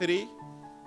3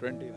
29।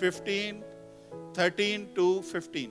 15, 13 to 15.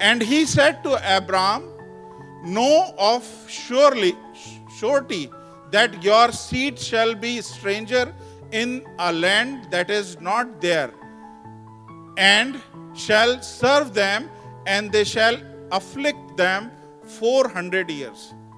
And he said to Abram, know of surety that your seed shall be stranger in a land that is not there, and shall serve them, and they shall afflict them 400 years.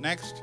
next.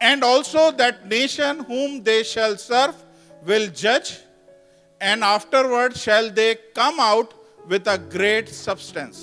And also that nation whom they shall serve will judge, and afterward shall they come out with a great substance.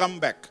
come back,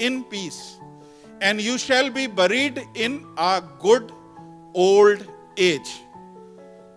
in peace, and you shall be buried in a good old age.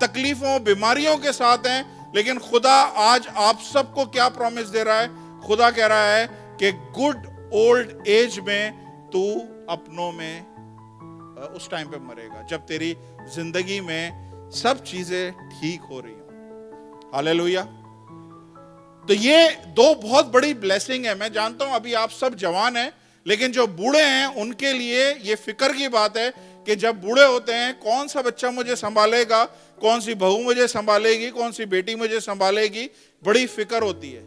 تکلیفوں بیماریوں کے ساتھ ہیں، لیکن خدا آج آپ سب کو کیا پرومس دے رہا ہے؟ خدا کہہ رہا ہے کہ گڈ اولڈ ایج میں تو اپنوں میں اس ٹائم پہ مرے گا جب تیری زندگی میں سب چیزیں ٹھیک ہو رہی ہوں۔ ہاللیلویہ۔ تو یہ دو بہت بڑی بلیسنگ ہے۔ میں جانتا ہوں ابھی آپ سب جوان ہیں، لیکن جو بوڑھے ہیں ان کے لیے یہ فکر کی بات ہے کہ جب بوڑھے ہوتے ہیں کون سا بچہ مجھے سنبھالے گا، کون سی بہو مجھے سنبھالے گی، کون سی بیٹی مجھے سنبھالے گی، بڑی فکر ہوتی ہے۔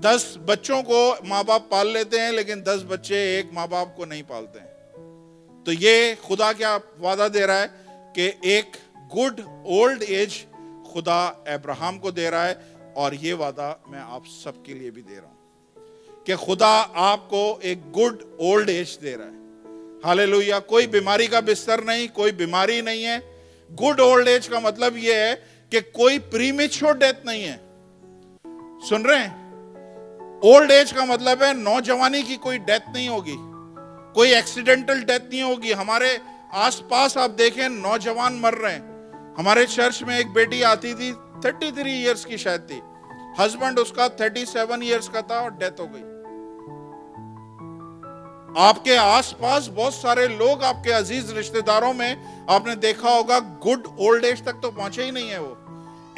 10 بچوں کو ماں باپ پال لیتے ہیں، لیکن 10 بچے ایک ماں باپ کو نہیں پالتے ہیں۔ تو یہ خدا کیا وعدہ دے رہا ہے کہ ایک گڈ اولڈ ایج خدا ابراہیم کو دے رہا ہے، اور یہ وعدہ میں آپ سب کے لیے بھی دے رہا ہوں کہ خدا آپ کو ایک گڈ اولڈ ایج دے رہا ہے۔ ہاللیلویہ۔ کوئی بیماری کا بستر نہیں، کوئی بیماری نہیں ہے۔ گڈ اولڈ ایج کا مطلب یہ ہے کہ کوئی پریمیچور ڈیتھ نہیں ہے۔ سن رہے ہیں؟ اولڈ ایج کا مطلب ہے نوجوانی کی کوئی ڈیتھ نہیں ہوگی، کوئی ایکسیڈنٹل ڈیتھ نہیں ہوگی۔ ہمارے آس پاس آپ دیکھیں نوجوان مر رہے ہیں۔ ہمارے چرچ میں ایک بیٹی آتی تھی، 33 ایئرز کی شاید تھی، ہسبینڈ اس کا 37 ایئرز کا تھا اور ڈیتھ ہو گئی۔ آپ کے آس پاس بہت سارے لوگ، آپ کے عزیز رشتہ داروں میں آپ نے دیکھا ہوگا گڈ اولڈ ایج تک تو پہنچے ہی نہیں ہے، وہ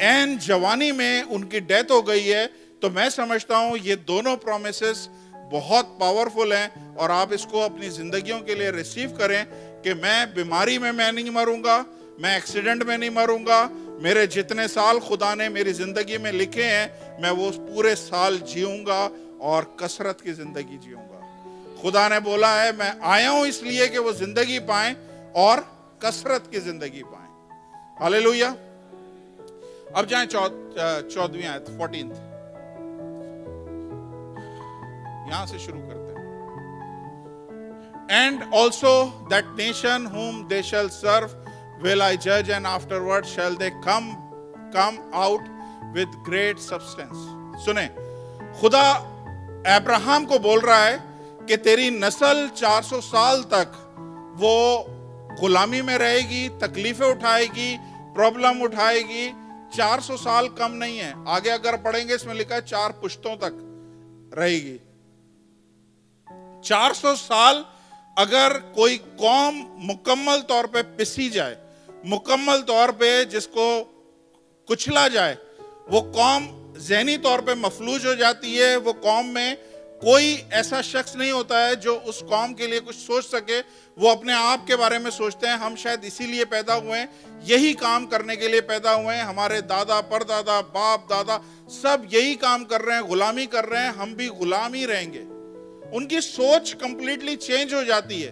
این جوانی میں ان کی ڈیتھ ہو گئی ہے۔ تو میں سمجھتا ہوں یہ دونوں پرومسز بہت پاورفل ہیں، اور آپ اس کو اپنی زندگیوں کے لیے ریسیو کریں کہ میں بیماری میں نہیں مروں گا، میں ایکسیڈنٹ میں نہیں مروں گا، میرے جتنے سال خدا نے میری زندگی میں لکھے ہیں میں وہ پورے سال جیوں گا اور کثرت کی زندگی جیوں گا۔ خدا نے بولا ہے میں آیا ہوں اس لیے کہ وہ زندگی پائیں اور کثرت کی زندگی پائیں۔ ہاللیلویہ۔ اب جائیں 14ویں آیت 14، یہاں سے شروع کرتے ہیں۔ And also that nation whom they shall serve will I judge, and afterward shall they come out with great substance۔ سنیں، خدا ابراہیم کو بول رہا ہے کہ تیری نسل 400 سال تک وہ غلامی میں رہے گی، تکلیفیں اٹھائے گی، پرابلم اٹھائے گی۔ 400 سال کم نہیں ہے، آگے اگر پڑھیں گے اس میں لکھا ہے 4 پشتوں تک رہے گی۔ 400 سال اگر کوئی قوم مکمل طور پہ پسی جائے، مکمل طور پہ جس کو کچلا جائے، وہ قوم ذہنی طور پہ مفلوج ہو جاتی ہے۔ وہ قوم میں کوئی ایسا شخص نہیں ہوتا ہے جو اس قوم کے لیے کچھ سوچ سکے۔ وہ اپنے آپ کے بارے میں سوچتے ہیں ہم شاید اسی لیے پیدا ہوئے ہیں، یہی کام کرنے کے لیے پیدا ہوئے ہیں، ہمارے دادا پردادا باپ دادا سب یہی کام کر رہے ہیں، غلامی کر رہے ہیں، ہم بھی غلام ہی رہیں گے۔ ان کی سوچ کمپلیٹلی چینج ہو جاتی ہے،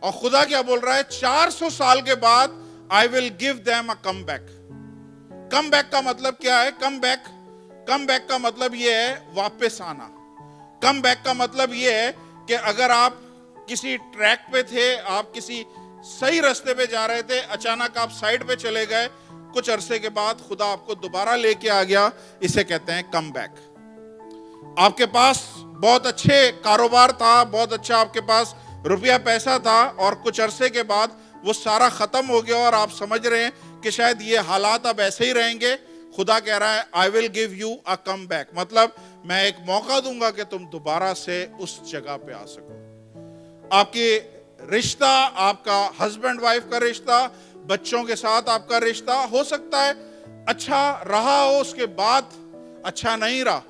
اور خدا کیا بول رہا ہے 400 سال کے بعد I will give them a comeback۔ Come back کا مطلب کیا ہے؟ کم بیک کا مطلب یہ ہے واپس آنا۔ کم بیک کا مطلب یہ ہے کہ اگر آپ کسی ٹریک پہ تھے، آپ کسی صحیح راستے پہ جا رہے تھے، اچانک آپ سائیڈ پہ چلے گئے، کچھ عرصے کے بعد خدا آپ کو دوبارہ لے کے آ گیا، اسے کہتے ہیں کم بیک۔ آپ کے پاس بہت اچھے کاروبار تھا، بہت اچھا آپ کے پاس روپیہ پیسہ تھا، اور کچھ عرصے کے بعد وہ سارا ختم ہو گیا اور آپ سمجھ رہے ہیں کہ شاید یہ حالات اب ایسے ہی رہیں گے۔ خدا کہہ رہا ہے I will give you a comeback، مطلب میں ایک موقع دوں گا کہ تم دوبارہ سے اس جگہ پہ آ سکو۔ آپ کی رشتہ، آپ کا ہسبینڈ وائف کا رشتہ، بچوں کے ساتھ آپ کا رشتہ ہو سکتا ہے اچھا رہا ہو، اس کے بعد اچھا نہیں رہا،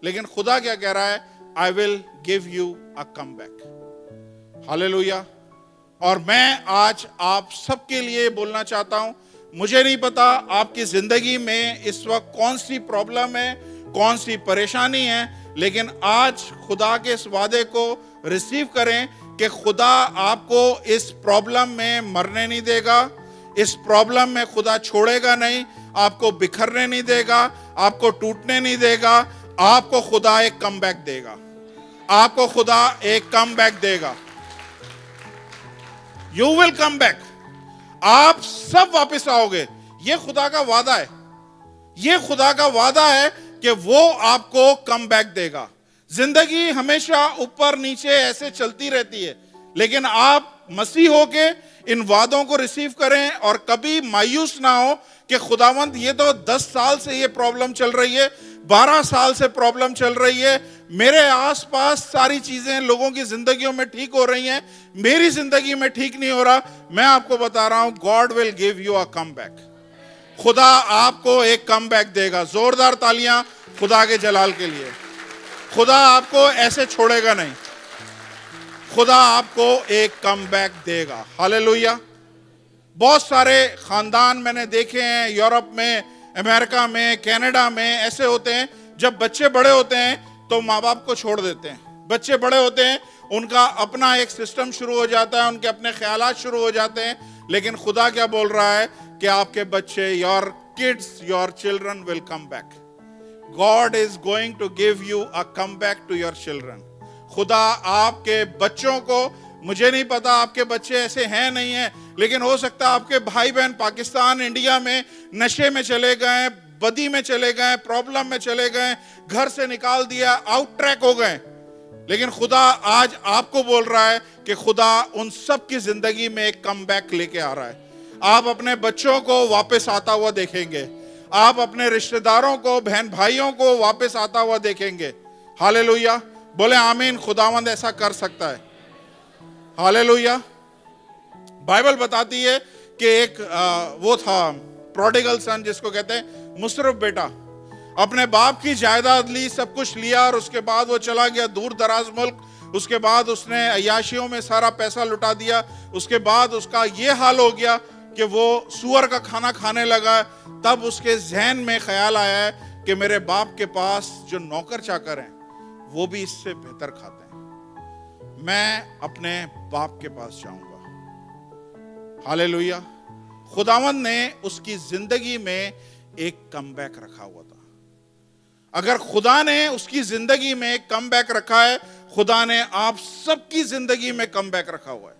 لیکن خدا کیا کہہ رہا ہے I will give you a comeback۔ ہاللیلویہ۔ اور میں آج آپ سب کے لیے بولنا چاہتا ہوں، مجھے نہیں پتا آپ کی زندگی میں اس وقت کون سی پرابلم ہے، کون سی پریشانی ہے، لیکن آج خدا کے اس وعدے کو ریسیو کریں کہ خدا آپ کو اس پرابلم میں مرنے نہیں دے گا، اس پرابلم میں خدا چھوڑے گا نہیں، آپ کو بکھرنے نہیں دے گا، آپ کو ٹوٹنے نہیں دے گا، آپ کو خدا ایک کم بیک دے گا، آپ کو خدا ایک کم بیک دے گا۔ You will come back۔ آپ سب واپس آؤ گے، یہ خدا کا وعدہ ہے، یہ خدا کا وعدہ ہے کہ وہ آپ کو کم بیک دے گا۔ زندگی ہمیشہ اوپر نیچے ایسے چلتی رہتی ہے، لیکن آپ مسیح ہو کے ان وعدوں کو ریسیو کریں اور کبھی مایوس نہ ہو کہ خداوند یہ تو 10 سال سے یہ پرابلم چل رہی ہے، 12 سال سے پرابلم چل رہی ہے، میرے آس پاس ساری چیزیں لوگوں کی زندگیوں میں ٹھیک ہو رہی ہیں، میری زندگی میں ٹھیک نہیں ہو رہا. میں آپ کو بتا رہا ہوں God will give you a come back. خدا آپ کو ایک کم بیک دے گا. زوردار تالیاں خدا کے جلال کے لیے. خدا آپ کو ایسے چھوڑے گا نہیں. خدا آپ کو ایک کم بیک دے گا. ہاللویا. بہت سارے خاندان میں نے دیکھے ہیں یورپ میں، امریکہ میں، کینیڈا میں، ایسے ہوتے ہیں جب بچے بڑے ہوتے ہیں تو ماں باپ کو چھوڑ دیتے ہیں. بچے بڑے ہوتے ہیں، ان کا اپنا ایک سسٹم شروع ہو جاتا ہے، ان کے اپنے خیالات شروع ہو جاتے ہیں. لیکن خدا کیا بول رہا ہے کہ آپ کے بچے، your kids, your children will come back. God is going to give you a comeback to your children. خدا آپ کے بچوں کو، مجھے نہیں پتا آپ کے بچے ایسے ہیں نہیں ہیں، لیکن ہو سکتا ہے آپ کے بھائی بہن پاکستان، انڈیا میں نشے میں چلے گئے، بدی میں چلے گئے، پرابلم میں چلے گئے، گھر سے نکال دیا، آؤٹ ٹریک ہو گئے. لیکن خدا آج آپ کو بول رہا ہے کہ خدا ان سب کی زندگی میں ایک کم بیک لے کے آ رہا ہے. آپ اپنے بچوں کو واپس آتا ہوا دیکھیں گے. آپ اپنے رشتہ داروں کو، بہن بھائیوں کو واپس آتا ہوا دیکھیں گے. ہاللویا. بولے آمین. خداوند ایسا کر سکتا ہے. ہاللویا. بائبل بتاتی ہے کہ ایک وہ تھا پروڈیگل سن، جس کو کہتے ہیں مصرف بیٹا. اپنے باپ کی جائیداد لی، سب کچھ لیا، اور اس کے بعد وہ چلا گیا دور دراز ملک. اس کے بعد اس نے عیاشیوں میں سارا پیسہ لٹا دیا. اس کے بعد اس کا یہ حال ہو گیا کہ وہ سور کا کھانا کھانے لگا. تب اس کے ذہن میں خیال آیا ہے کہ میرے باپ کے پاس جو نوکر چاکر ہیں وہ بھی اس سے بہتر کھاتے ہیں، میں اپنے باپ کے پاس جاؤں گا. ہاللویا. خداوند نے اس کی زندگی میں ایک کم بیک رکھا ہوا تھا. اگر خدا نے اس کی زندگی میں ایک کم بیک رکھا ہے، خدا نے آپ سب کی زندگی میں کم بیک رکھا ہوا ہے.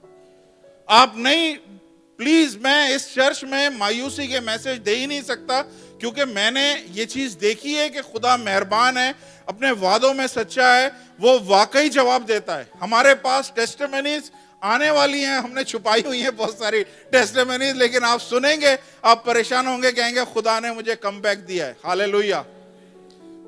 آپ نہیں، پلیز، میں اس چرچ میں مایوسی کے میسج دے ہی نہیں سکتا، کیونکہ میں نے یہ چیز دیکھی ہے کہ خدا مہربان ہے، اپنے وعدوں میں سچا ہے، وہ واقعی جواب دیتا ہے. ہمارے پاس ٹیسٹیمنیز آنے والی ہیں، ہم نے چھپائی ہوئی ہیں بہت ساری ٹیسٹیمنیز، لیکن آپ سنیں گے، آپ پریشان ہوں گے، کہیں گے خدا نے مجھے کم بیک دیا ہے. ہاللویا.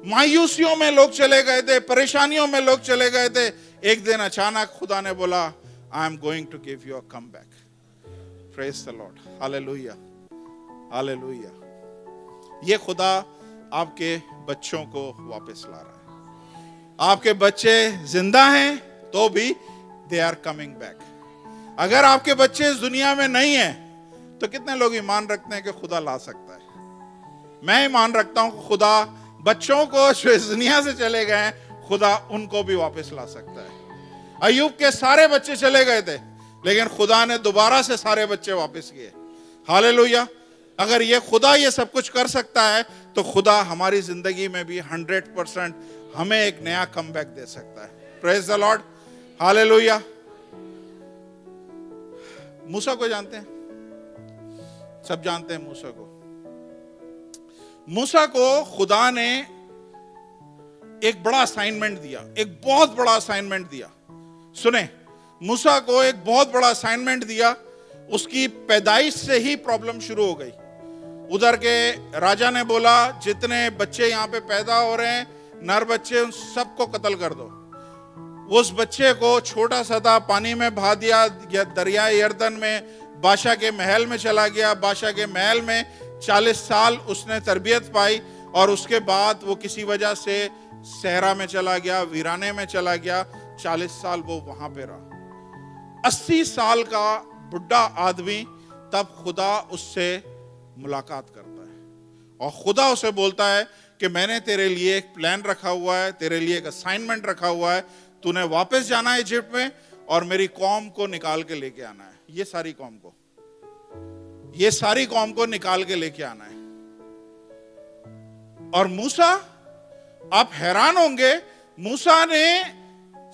مایوسیوں میں لوگ چلے گئے تھے، پریشانیوں میں لوگ چلے گئے تھے. ایک دن اچانک خدا نے بولا I am going to give you a comeback. Praise the Lord. Hallelujah. Hallelujah. یہ خدا آپ کے بچوں کو واپس لا رہا ہے. آپ کے بچے زندہ ہیں تو بھی they are coming back. اگر آپ کے بچے اس دنیا میں نہیں ہیں تو کتنے لوگ ایمان رکھتے ہیں کہ خدا لا سکتا ہے؟ میں ایمان رکھتا ہوں کہ خدا بچوں کو جو اس دنیا سے چلے گئے ہیں، خدا ان کو بھی واپس لا سکتا ہے. ایوب کے سارے بچے چلے گئے تھے، لیکن خدا نے دوبارہ سے سارے بچے واپس کیے. ہاللویا. اگر یہ خدا یہ سب کچھ کر سکتا ہے تو خدا ہماری زندگی میں بھی 100% ہمیں ایک نیا کم بیک دے سکتا ہے. پریز دی لارڈ. ہاللویا. موسیٰ کو جانتے ہیں؟ سب جانتے ہیں موسیٰ کو. موسیٰ کو خدا نے ایک بڑا اسائنمنٹ دیا، ایک بہت بڑا اسائنمنٹ دیا. سنیں، موسیٰ کو ایک بہت بڑا اسائنمنٹ دیا. اس کی پیدائش سے ہی پرابلم شروع ہو گئی. ادھر کے راجا نے بولا جتنے بچے یہاں پہ پیدا ہو رہے ہیں، نر بچے، ان سب کو قتل کر دو. اس بچے کو چھوٹا سا تھا، پانی میں بہا دیا، یا دریائے یردن میں بادشاہ کے محل میں چلا گیا. بادشاہ کے محل میں 40 سال اس نے تربیت پائی، اور اس کے بعد وہ کسی وجہ سے صحرا میں چلا گیا، ویرانے میں چلا گیا. 40 سال وہ وہاں پہ رہا. 80 سال کا بڈھا آدمی تب خدا اس سے ملاقات کرتا ہے، اور خدا اسے بولتا ہے کہ میں نے تیرے لیے ایک پلان رکھا ہوا ہے، تیرے لیے ایک اسائنمنٹ رکھا ہوا ہے. تو نے واپس جانا ہے ایجپٹ میں، اور میری قوم کو نکال کے لے کے آنا ہے. یہ ساری قوم کو نکال کے لے کے آنا ہے. اور موسیٰ، آپ حیران ہوں گے، موسیٰ نے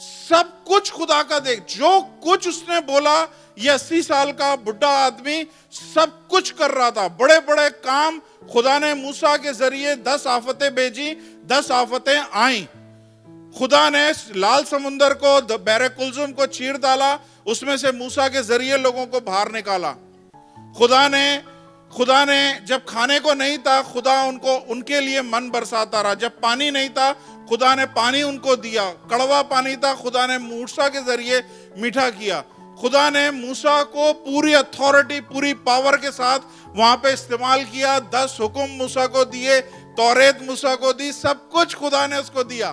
سب کچھ خدا کا جو کچھ اس نے بولا، یہ 80 سال کا بڈھا آدمی سب کچھ کر رہا تھا. بڑے بڑے کام خدا نے موسیٰ کے ذریعے 10 آفتیں بھیجی، 10 آفتیں آئیں. خدا نے لال سمندر کو، بحر کلزم کو چیر ڈالا. اس میں سے موسیٰ کے ذریعے لوگوں کو باہر نکالا. خدا نے جب کھانے کو نہیں تھا خدا ان کے لیے من برساتا رہا. جب پانی نہیں تھا خدا نے پانی ان کو دیا. کڑوا پانی تھا خدا نے موسیٰ کے ذریعے میٹھا کیا. خدا نے موسیٰ کو پوری اتھارٹی پوری پاور کے ساتھ وہاں پہ استعمال کیا. 10 حکم موسیٰ کو دیے, توریت موسیٰ کو دی, سب کچھ خدا نے اس کو دیا.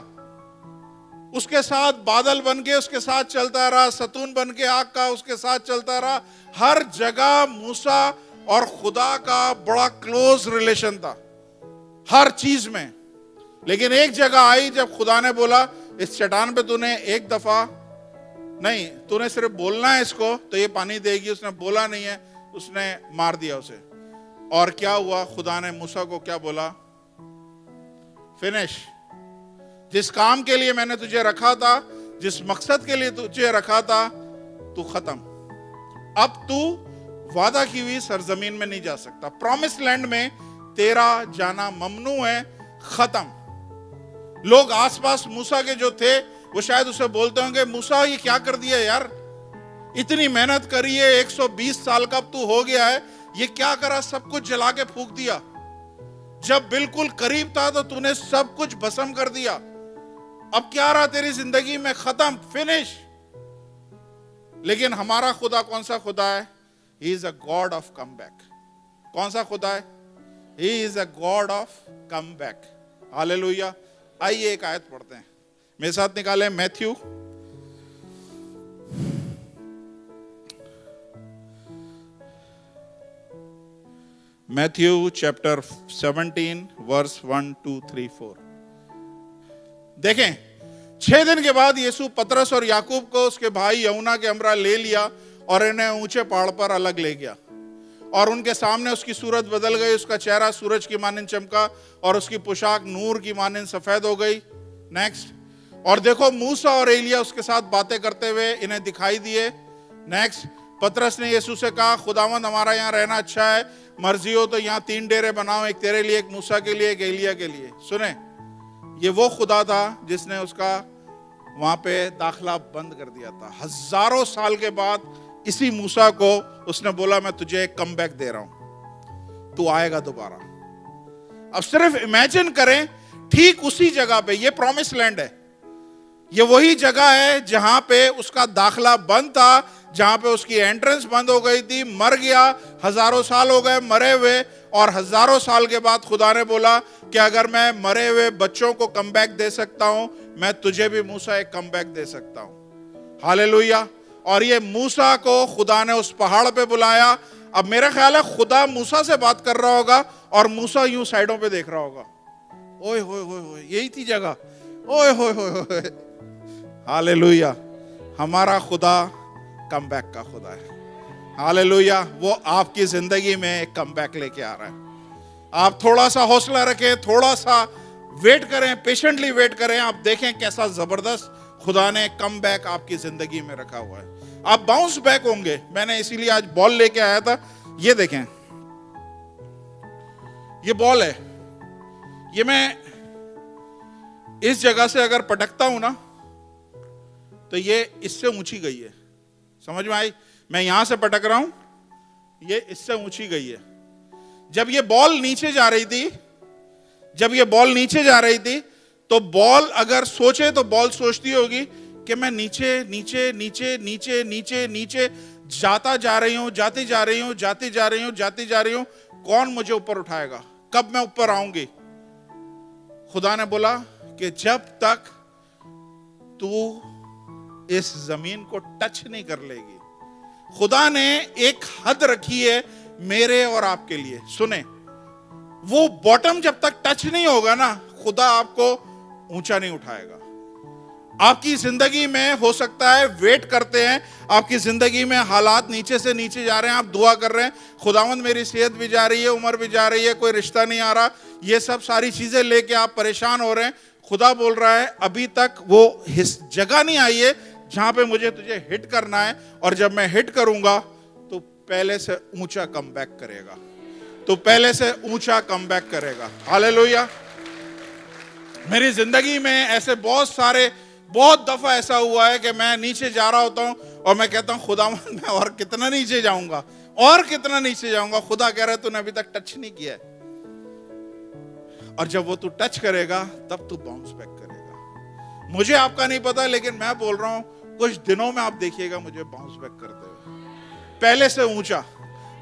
اس کے ساتھ بادل بن کے اس کے ساتھ چلتا رہا, ستون بن کے آگ کا اس کے ساتھ چلتا رہا. ہر جگہ موسیٰ اور خدا کا بڑا کلوز ریلیشن تھا ہر چیز میں. لیکن ایک جگہ آئی جب خدا نے بولا اس چٹان پہ تو نے ایک دفعہ نہیں, تو نے صرف بولنا ہے اس کو تو یہ پانی دے گی. اس نے بولا نہیں ہے, اس نے مار دیا اسے. اور کیا ہوا, خدا نے موسیٰ کو کیا بولا, فنش. جس کام کے لیے میں نے تجھے رکھا تھا, جس مقصد کے لیے تجھے رکھا تھا, تو ختم. اب تو وعدہ کی ہوئی سرزمین میں نہیں جا سکتا. پرومس لینڈ میں تیرا جانا ممنوع ہے, ختم. لوگ آس پاس موسیٰ کے جو تھے وہ شاید اسے بولتے ہوں گے, موسیٰ یہ کیا کر دیا یار, اتنی محنت کری ہے, 120 سال کا اب تو ہو گیا ہے, یہ کیا کرا, سب کچھ جلا کے پھونک دیا. جب بالکل قریب تھا تو نے سب کچھ بھسم کر دیا. اب کیا رہا تیری زندگی میں, ختم, فنش. لیکن ہمارا خدا کون سا خدا ہے, He is a God of comeback. کون سا خدا ہے, He is a God of comeback. Hallelujah. آئیے ایک آیت پڑھتے ہیں, میرے ساتھ نکالیں میتھیو چیپٹر 17 ورس 1 2 3 4. دیکھیں, 6 دن کے بعد یسوع پطرس اور یعقوب کو اس کے بھائی یونا کے ہمراہ لے لیا اور انہیں اونچے پہاڑ پر الگ لے گیا. اور ان کے سامنے اس کی صورت بدل گئی, اس کا چہرہ سورج کی مانند چمکا اور اس کی پوشاک نور کی مانند سفید ہو گئی. نیکسٹ. اور دیکھو موسیٰ اور ایلیا اس کے ساتھ باتیں کرتے ہوئے انہیں دکھائی دیے. نیکسٹ. پطرس نے یسوع سے کہا, خداوند ہمارا یہاں رہنا اچھا ہے, مرضی ہو تو یہاں 3 ڈیرے بناؤ, ایک تیرے لیے, ایک موسیٰ کے لیے, ایک ایلیا کے لیے. سنیں, یہ وہ خدا تھا جس نے اس کا وہاں پہ داخلہ بند کر دیا تھا. ہزاروں سال کے بعد اسی موسیٰ کو اس نے بولا میں تجھے ایک کم بیک دے رہا ہوں, تو آئے گا دوبارہ. اب صرف امیجن کریں, ٹھیک اسی جگہ پہ, یہ پرومس لینڈ ہے, یہ وہی جگہ ہے جہاں پہ اس کا داخلہ بند تھا, جہاں پہ اس کی انٹرنس بند ہو گئی تھی. مر گیا, ہزاروں سال ہو گئے مرے ہوئے, اور ہزاروں سال کے بعد خدا نے بولا کہ اگر میں مرے ہوئے بچوں کو کم بیک دے سکتا ہوں, میں تجھے بھی موسیٰ ایک کم بیک دے سکتا ہوں. ہاللویا. اور یہ موسیٰ کو خدا نے اس پہاڑ پہ بلایا. اب میرا خیال ہے خدا موسیٰ سے بات کر رہا ہوگا اور موسیٰ یوں سائیڈوں پہ دیکھ رہا ہوگا, اوئے ہوئے ہوئے ہوئے, یہی تھی جگہ, اوئے ہوئے ہوئے ہوئے. ہاللویا. ہمارا خدا کم بیک کا خدا ہے. ہاللویا. وہ آپ کی زندگی میں ایک کم بیک لے کے آ رہا ہے. آپ تھوڑا سا حوصلہ رکھیں, تھوڑا سا ویٹ کریں, پیشنٹلی ویٹ کریں. آپ دیکھیں کیسا زبردست خدا نے کم بیک آپ کی زندگی میں رکھا ہوا ہے. آپ باؤنس بیک ہوں گے. میں نے اسی لیے آج بال لے کے آیا تھا. یہ دیکھیں, یہ بال ہے, یہ میں اس جگہ سے اگر پٹکتا ہوں نا تو یہ اس سے اونچی گئی ہے. سمجھ میں آئی؟ میں یہاں سے پٹک رہا ہوں, یہ اس سے اونچی گئی ہے. جب یہ بال نیچے جا رہی تھی, تو بال اگر سوچے تو بال سوچتی ہوگی کہ میں نیچے نیچے نیچے نیچے نیچے نیچے جاتی جا رہی ہوں, کون مجھے اوپر اٹھائے گا, کب میں اوپر آؤں گی. خدا نے بولا کہ جب تک تو اس زمین کو ٹچ نہیں کر لے گی. خدا نے ایک حد رکھی ہے میرے اور آپ کے لیے. سنیں, وہ باٹم جب تک ٹچ نہیں ہوگا نا, خدا آپ کو اونچا نہیں اٹھائے گا. آپ کی زندگی میں ہو سکتا ہے ویٹ کرتے ہیں, آپ کی زندگی میں حالات نیچے سے نیچے جا رہے ہیں, آپ دعا کر رہے ہیں, خداوند میری صحت بھی جا رہی ہے, عمر بھی جا رہی ہے, کوئی رشتہ نہیں آ رہا, یہ سب ساری چیزیں لے کے آپ پریشان ہو رہے ہیں. خدا بول رہا ہے ابھی تک وہ جگہ نہیں آئی ہے جہاں پہ مجھے تجھے ہٹ کرنا ہے, اور جب میں ہٹ کروں گا تو پہلے سے اونچا کم بیک کرے گا. ہاللویا. میری زندگی میں ایسے بہت سارے بہت دفعہ ایسا ہوا ہے کہ میں نیچے جا رہا ہوتا ہوں اور میں کہتا ہوں خداوند میں اور کتنا نیچے جاؤں گا، اور کتنا نیچے جاؤں گا. خدا کہہ رہا ہے تو نے ابھی تک ٹچ نہیں کیا ہے، اور جب وہ تو ٹچ کرے گا تب تو باؤنس بیک کرے گا. مجھے آپ کا نہیں پتا، لیکن میں بول رہا ہوں کچھ دنوں میں آپ دیکھیے گا مجھے باؤنس بیک کرتے ہوئے، پہلے سے اونچا.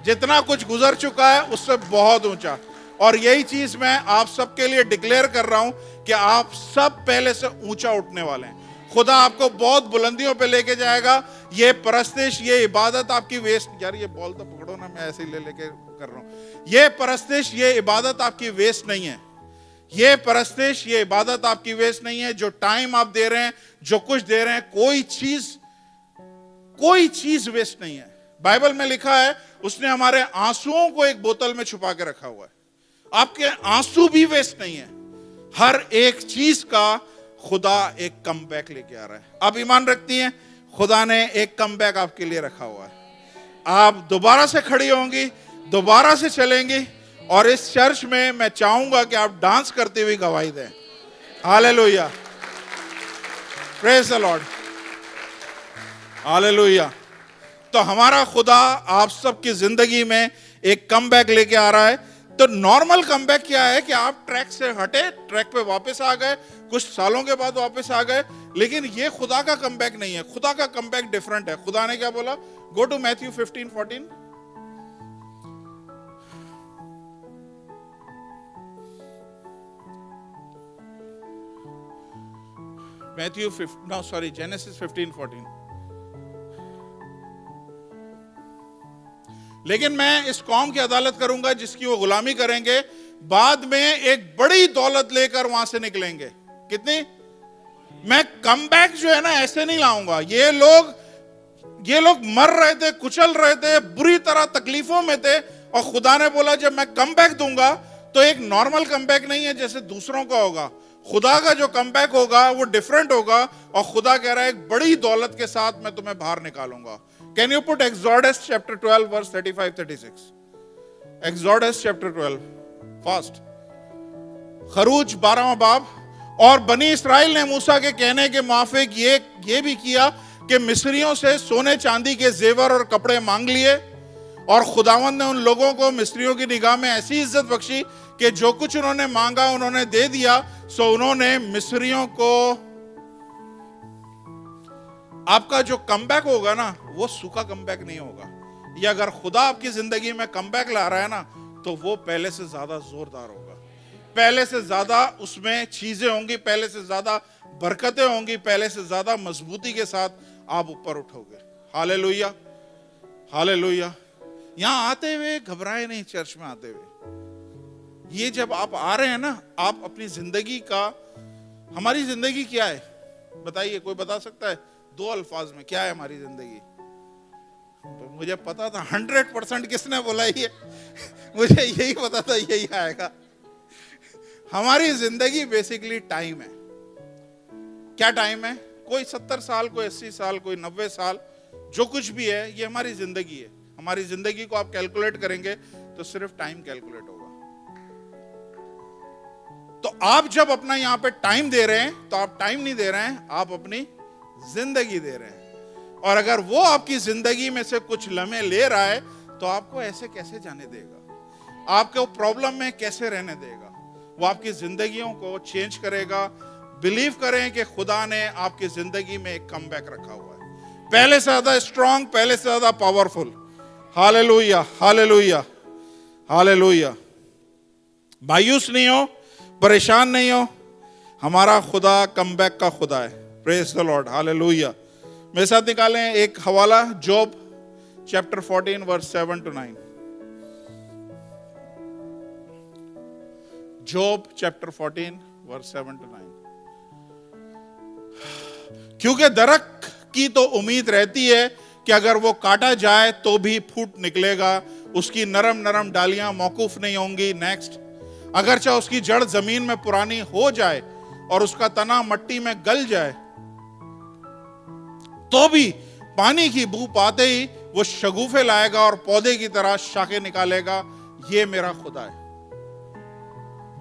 جتنا کچھ گزر چکا ہے اس سے بہت اونچا. اور یہی چیز میں آپ سب کے لیے ڈکلیئر کر رہا ہوں کہ آپ سب پہلے سے اونچا اٹھنے والے ہیں. خدا آپ کو بہت بلندیوں پہ لے کے جائے گا. یہ پرستش، یہ عبادت آپ کی ویسٹ، یار یہ بال تو پکڑو نا، میں ایسے ہی لے کے کر رہا ہوں. یہ پرستش، یہ عبادت آپ کی ویسٹ نہیں ہے. یہ پرستش، یہ عبادت آپ کی ویسٹ نہیں ہے. جو ٹائم آپ دے رہے ہیں، جو کچھ دے رہے ہیں، کوئی چیز ویسٹ نہیں ہے. بائبل میں لکھا ہے اس نے ہمارے آنسوؤں کو ایک بوتل میں چھپا کے رکھا ہوا ہے. آپ کے آنسو بھی ویسٹ نہیں ہے. ہر ایک چیز کا خدا ایک کم بیک لے کے آ رہا ہے. آپ ایمان رکھتی ہیں خدا نے ایک کم بیک آپ کے لیے رکھا ہوا ہے. آپ دوبارہ سے کھڑی ہوں گی، دوبارہ سے چلیں گی، اور اس چرچ میں چاہوں گا کہ آپ ڈانس کرتے ہوئے گواہی دیں. ہاللیلویا، پریز دی لارڈ، ہاللیلویا. تو ہمارا خدا آپ سب کی زندگی میں ایک کم بیک لے کے آ رہا ہے. تو نارمل کم بیک کیا ہے کہ آپ ٹریک سے ہٹے، ٹریک پہ واپس آ گئے، کچھ سالوں کے بعد واپس آ گئے. لیکن یہ خدا کا کم بیک نہیں ہے. خدا کا کم بیک ڈیفرنٹ ہے. خدا نے کیا بولا؟ Go to Matthew 15:14. Genesis 15:14. لیکن میں اس قوم کی عدالت کروں گا جس کی وہ غلامی کریں گے، بعد میں ایک بڑی دولت لے کر وہاں سے نکلیں گے. کتنی؟ میں کم بیک جو ہے نا ایسے نہیں لاؤں گا. یہ لوگ مر رہے تھے، کچل رہے تھے، بری طرح تکلیفوں میں تھے، اور خدا نے بولا جب میں کم بیک دوں گا تو ایک نارمل کم بیک نہیں ہے جیسے دوسروں کا ہوگا. خدا کا جو کم بیک ہوگا وہ ڈیفرنٹ ہوگا. اور خدا کہہ رہا ہے ایک بڑی دولت کے ساتھ میں تمہیں باہر نکالوں گا. Can you put Exodus chapter 12 verse 35-36? Exodus chapter 12 fast. خروج 12واں باب. اور بنی اسرائیل نے موسیٰ کے کہنے کے موافق یہ بھی کیا کہ مصریوں سے سونے چاندی کے زیور اور کپڑے مانگ لیے، اور خداوند نے ان لوگوں کو مصریوں کی نگاہ میں ایسی عزت بخشی کہ جو کچھ انہوں نے مانگا انہوں نے دے دیا. سو انہوں نے مصریوں کو. آپ کا جو کم بیک ہوگا نا وہ سوکھا کم بیک نہیں ہوگا. یہ اگر خدا آپ کی زندگی میں کم بیک لا رہا ہے نا تو وہ پہلے سے زیادہ زوردار ہوگا. پہلے سے زیادہ اس میں چیزیں ہوں گی، پہلے سے زیادہ برکتیں ہوں گی، پہلے سے زیادہ مضبوطی کے ساتھ آپ اوپر اٹھو گے. ہاللیلویا، ہاللیلویا. یہاں آتے ہوئے گھبرائے نہیں. چرچ میں آتے ہوئے یہ جب آپ آ رہے ہیں نا، آپ اپنی زندگی کا، ہماری زندگی کیا ہے بتائیے؟ کوئی بتا سکتا ہے 2 الفاظ میں کیا ہے ہماری زندگی؟ تو مجھے پتا تھا 100% کس نے بولا یہ، مجھے یہی پتا تھا یہی آئے گا. ہماری زندگی بیسیکلی ٹائم ہے. کیا ٹائم ہے؟ کوئی 70 سال، کوئی 80 سال، کوئی 90 سال، جو کچھ بھی ہے یہ ہماری زندگی ہے. ہماری زندگی کو آپ کیلکولیٹ کریں گے تو صرف ٹائم کیلکولیٹ ہوگا. تو آپ جب اپنا یہاں پہ ٹائم دے رہے ہیں تو آپ ٹائم نہیں دے رہے ہیں، آپ اپنی زندگی دے رہے ہیں. اور اگر وہ آپ کی زندگی میں سے کچھ لمحے لے رہا ہے تو آپ کو ایسے کیسے جانے دے گا؟ آپ کو پرابلم میں کیسے رہنے دے گا؟ وہ آپ کی زندگیوں کو چینج کرے گا. بلیو کریں کہ خدا نے آپ کی زندگی میں ایک کم بیک رکھا ہوا ہے، پہلے سے زیادہ اسٹرانگ، پہلے سے زیادہ پاورفل. ہاللیلویا، ہاللیلویا، ہاللیلویا. مایوس نہیں ہو، پریشان نہیں ہو. ہمارا خدا کم بیک کا خدا ہے. پریز دی لارڈ، ہاللیلویا. میرے ساتھ نکالیں ایک حوالہ، جوب چیپٹر 14 ورس 7-9. جوب چیپٹر 14 ورس 7-9. کیونکہ درخت کی تو امید رہتی ہے کہ اگر وہ کاٹا جائے تو بھی پھوٹ نکلے گا، اس کی نرم نرم ڈالیاں موقوف نہیں ہوں گی. نیکسٹ. اگرچہ اس کی جڑ زمین میں پرانی ہو جائے اور اس کا تنا مٹی میں گل جائے تو بھی پانی کی بو پاتے ہی وہ شگوفے لائے گا اور پودے کی طرح شاخیں نکالے گا. یہ میرا خدا ہے.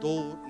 2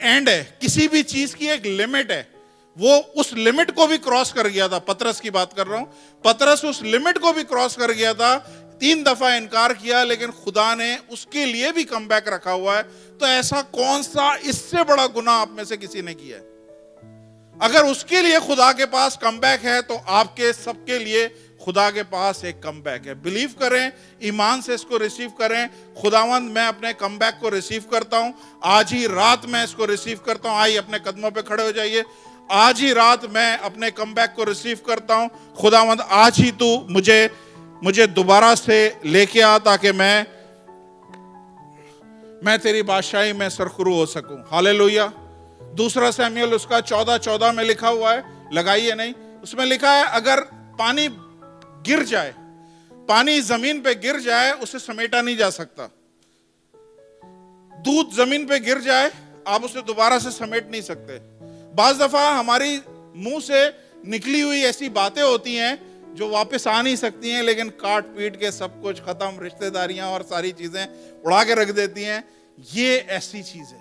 اینڈ ہے، کسی بھی چیز کی ایک لمٹ ہے، وہ اس لمٹ کو بھی کراس کر گیا تھا. پطرس کی بات کر رہا ہوں، پطرس اس لمٹ کو بھی کراس کر گیا تھا، 3 دفعہ انکار کیا، لیکن خدا نے اس کے لیے بھی کم بیک رکھا ہوا ہے. تو ایسا کون سا اس سے بڑا گناہ آپ میں سے کسی نے کیا ہے؟ اگر اس کے لیے خدا کے پاس کم بیک ہے تو آپ کے سب کے لیے خدا کے پاس ایک کم بیک ہے. بلیو کریں، ایمان سے اس کو ریسیو کریں. خداوند میں اپنے کم بیک کو ریسیو کرتا ہوں، آج ہی رات میں اس کو ریسیو کرتا ہوں. آئیے اپنے قدموں پہ کھڑے ہو جائیے. آج ہی رات میں اپنے کم بیک کو ریسیو کرتا ہوں. خداوند آج ہی تو مجھے دوبارہ سے لے کے آ تاکہ میں تیری بادشاہی میں سرخرو ہو سکوں. ہالےلویا. دوسرا سیموئیل اس کا 14:14 میں لکھا ہوا ہے، لگائیے نہیں، اس میں لکھا ہے اگر پانی گر جائے، پانی زمین پہ گر جائے، اسے سمیٹا نہیں جا سکتا. دودھ زمین پہ گر جائے، آپ اسے دوبارہ سے سمیٹ نہیں سکتے. بعض دفعہ ہماری منہ سے نکلی ہوئی ایسی باتیں ہوتی ہیں جو واپس آ نہیں سکتی ہیں، لیکن کاٹ پیٹ کے سب کچھ ختم، رشتہ داریاں اور ساری چیزیں اڑا کے رکھ دیتی ہیں. یہ ایسی چیز ہے،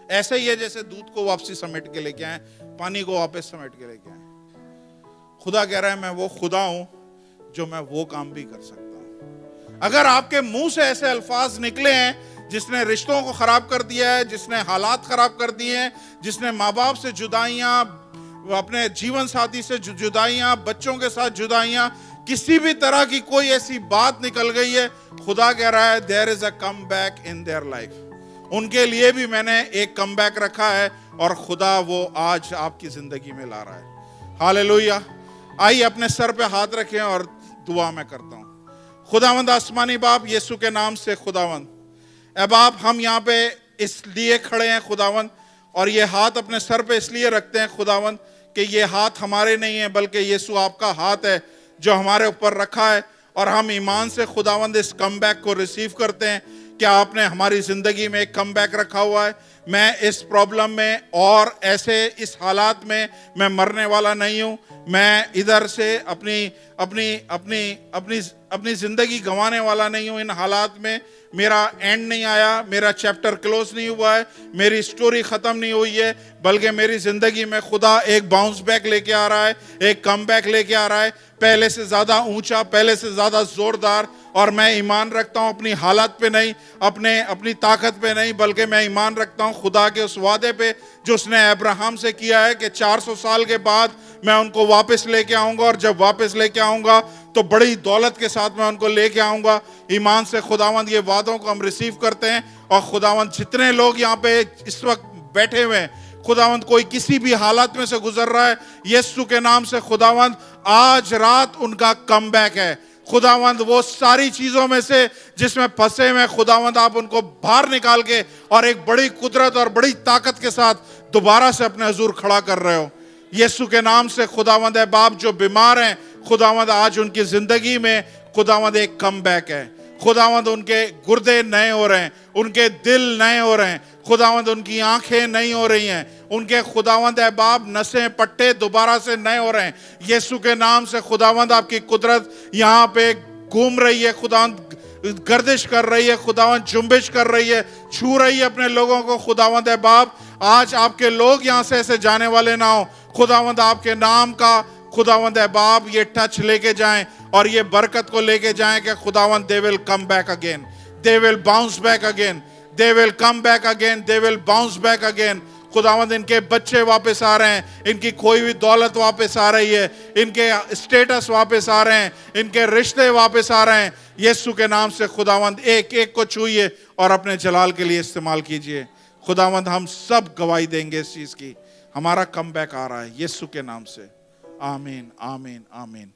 ایسا ہی ہے جیسے دودھ کو واپسی سمیٹ کے لے کے آئیں، پانی کو واپس سمیٹ کے لے کے آئیں. خدا کہہ رہا ہے میں وہ خدا ہوں جو میں وہ کام بھی کر سکتا ہوں. اگر آپ کے منہ سے ایسے الفاظ نکلے ہیں جس نے رشتوں کو خراب کر دیا ہے، جس نے حالات خراب کر دیے ہیں، جس نے ماں باپ سے جدائیاں، اپنے جیون ساتھی سے جدائیاں، بچوں کے ساتھ جدائیاں، کسی بھی طرح کی کوئی ایسی بات نکل گئی ہے، خدا کہہ رہا ہے there is a comeback in their life. ان کے لیے بھی میں نے ایک کم بیک رکھا ہے، اور خدا وہ آج آپ کی زندگی میں لا رہا ہے. ہالےلویا. آئیے اپنے سر پہ ہاتھ رکھیں اور دعا میں کرتا ہوں. خداوند آسمانی باپ، یسوع کے نام سے خداوند، اے باپ ہم یہاں پہ اس لیے کھڑے ہیں خداوند، اور یہ ہاتھ اپنے سر پہ اس لیے رکھتے ہیں خداوند کہ یہ ہاتھ ہمارے نہیں ہیں، بلکہ یسوع آپ کا ہاتھ ہے جو ہمارے اوپر رکھا ہے. اور ہم ایمان سے خداوند اس کم بیک کو ریسیو کرتے ہیں کہ آپ نے ہماری زندگی میں ایک کم بیک رکھا ہوا ہے. میں اس پرابلم میں اور ایسے اس حالات میں مرنے والا نہیں ہوں. میں ادھر سے اپنی زندگی گنوانے والا نہیں ہوں. ان حالات میں میرا اینڈ نہیں آیا، میرا چیپٹر کلوز نہیں ہوا ہے، میری سٹوری ختم نہیں ہوئی ہے، بلکہ میری زندگی میں خدا ایک باؤنس بیک لے کے آ رہا ہے، ایک کم بیک لے کے آ رہا ہے، پہلے سے زیادہ اونچا، پہلے سے زیادہ زوردار. اور میں ایمان رکھتا ہوں اپنی حالت پہ نہیں، اپنی طاقت پہ نہیں، بلکہ میں ایمان رکھتا ہوں خدا کے اس وعدے پہ جو اس نے ابراہیم سے کیا ہے کہ 400 سال کے بعد میں ان کو واپس لے کے آؤں گا، اور جب واپس لے کے آؤں گا تو بڑی دولت کے ساتھ میں ان کو لے کے آؤں گا. ایمان سے خداوند یہ وعدوں کو ہم ریسیو کرتے ہیں. اور خداوند جتنے لوگ یہاں پہ اس وقت بیٹھے ہوئے ہیں خداوند، کوئی کسی بھی حالت میں سے گزر رہا ہے، یسوع کے نام سے خداوند آج رات ان کا کم بیک ہے. خداوند وہ ساری چیزوں میں سے جس میں پھنسے ہوئے خداوند آپ ان کو باہر نکال کے اور ایک بڑی قدرت اور بڑی طاقت کے ساتھ دوبارہ سے اپنے حضور کھڑا کر رہے ہو. یسوع کے نام سے خداوند اے باپ جو بیمار ہیں خداوند آج ان کی زندگی میں خداوند ایک کم بیک ہے. خداوند ان کے گردے نئے ہو رہے ہیں، ان کے دل نئے ہو رہے ہیں خداوند، ان کی آنکھیں نئی ہو رہی ہیں، ان کے خداوند اے باپ نسیں پٹے دوبارہ سے نئے ہو رہے ہیں. یسوع کے نام سے خداوند آپ کی قدرت یہاں پہ گھوم رہی ہے، خداوند گردش کر رہی ہے، خداوند جنبش کر رہی ہے، چھو رہی ہے اپنے لوگوں کو. خداوند اے باپ آج آپ کے لوگ یہاں سے ایسے جانے والے نہ ہوں خداوند، آپ کے نام کا خداوند اے باپ یہ ٹچ لے کے جائیں اور یہ برکت کو لے کے جائیں کہ خداوند they will come back again, they will bounce back again, they will come back again, they will bounce back again. خداوند ان کے بچے واپس آ رہے ہیں، ان کی کھوئی ہوئی دولت واپس آ رہی ہے، ان کے اسٹیٹس واپس آ رہے ہیں، ان کے رشتے واپس آ رہے ہیں. یسوع کے نام سے خداوند ایک ایک کو چھوئیے اور اپنے جلال کے لیے استعمال کیجئے. خداوند ہم سب گواہی دیں گے اس چیز کی، ہمارا کم بیک آ رہا ہے یسوع کے نام سے. آمین آمین آمین.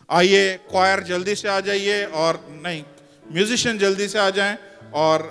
آئیے کوائر جلدی سے آ جائیے، اور نہیں میوزیشین جلدی سے آ جائیں اور